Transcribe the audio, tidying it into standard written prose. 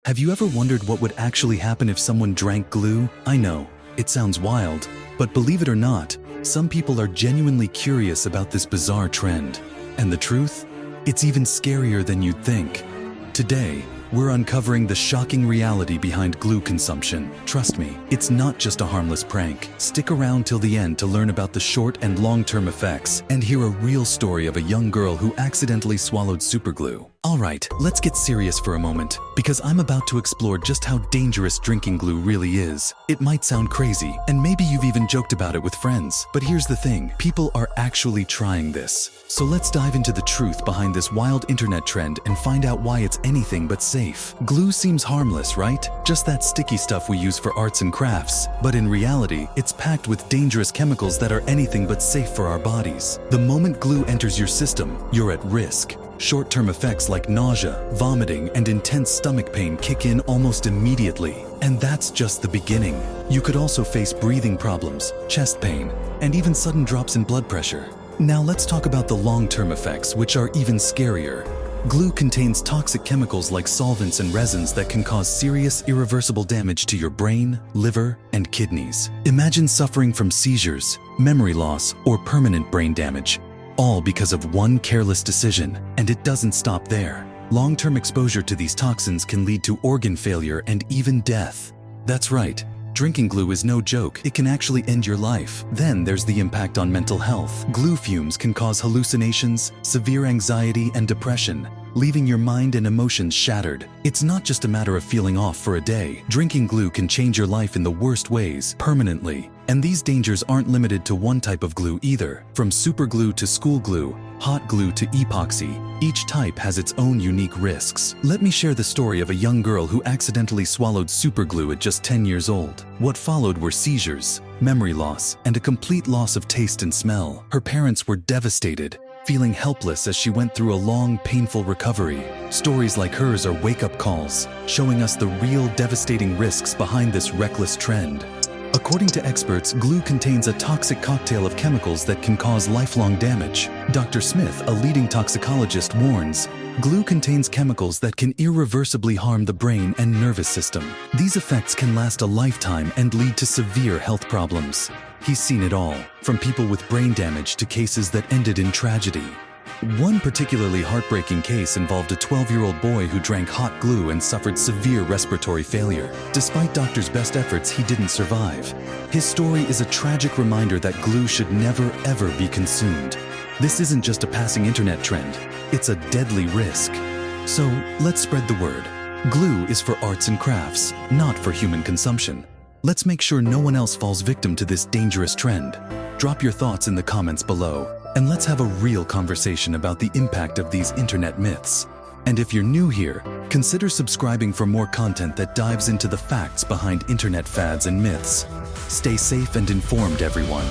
Have you ever wondered what would actually happen if someone drank glue? I know, it sounds wild, but believe it or not, some people are genuinely curious about this bizarre trend. And the truth? It's even scarier than you'd think. Today, we're uncovering the shocking reality behind glue consumption. Trust me, it's not just a harmless prank. Stick around till the end to learn about the short and long-term effects and hear a real story of a young girl who accidentally swallowed superglue. Alright, let's get serious for a moment, because I'm about to explore just how dangerous drinking glue really is. It might sound crazy, and maybe you've even joked about it with friends, but here's the thing, people are actually trying this. So let's dive into the truth behind this wild internet trend and find out why it's anything but safe. Glue seems harmless, right? Just that sticky stuff we use for arts and crafts. But in reality, it's packed with dangerous chemicals that are anything but safe for our bodies. The moment glue enters your system, you're at risk. Short-term effects like nausea, vomiting, and intense stomach pain kick in almost immediately. And that's just the beginning. You could also face breathing problems, chest pain, and even sudden drops in blood pressure. Now let's talk about the long-term effects, which are even scarier. Glue contains toxic chemicals like solvents and resins that can cause serious, irreversible damage to your brain, liver, and kidneys. Imagine suffering from seizures, memory loss, or permanent brain damage. All because of one careless decision, and it doesn't stop there. Long-term exposure to these toxins can lead to organ failure and even death. That's right, drinking glue is no joke. It can actually end your life. Then there's the impact on mental health. Glue fumes can cause hallucinations, severe anxiety, and depression, leaving your mind and emotions shattered. It's not just a matter of feeling off for a day. Drinking glue can change your life in the worst ways, permanently. And these dangers aren't limited to one type of glue either. From superglue to school glue, hot glue to epoxy, each type has its own unique risks. Let me share the story of a young girl who accidentally swallowed superglue at just 10 years old. What followed were seizures, memory loss, and a complete loss of taste and smell. Her parents were devastated, feeling helpless as she went through a long, painful recovery. Stories like hers are wake-up calls, showing us the real devastating risks behind this reckless trend. According to experts, glue contains a toxic cocktail of chemicals that can cause lifelong damage. Dr. Smith, a leading toxicologist, warns, glue contains chemicals that can irreversibly harm the brain and nervous system. These effects can last a lifetime and lead to severe health problems. He's seen it all, from people with brain damage to cases that ended in tragedy. One particularly heartbreaking case involved a 12-year-old boy who drank hot glue and suffered severe respiratory failure. Despite doctors' best efforts, he didn't survive. His story is a tragic reminder that glue should never, ever be consumed. This isn't just a passing internet trend, it's a deadly risk. So, let's spread the word. Glue is for arts and crafts, not for human consumption. Let's make sure no one else falls victim to this dangerous trend. Drop your thoughts in the comments below, and let's have a real conversation about the impact of these internet myths. And if you're new here, consider subscribing for more content that dives into the facts behind internet fads and myths. Stay safe and informed, everyone.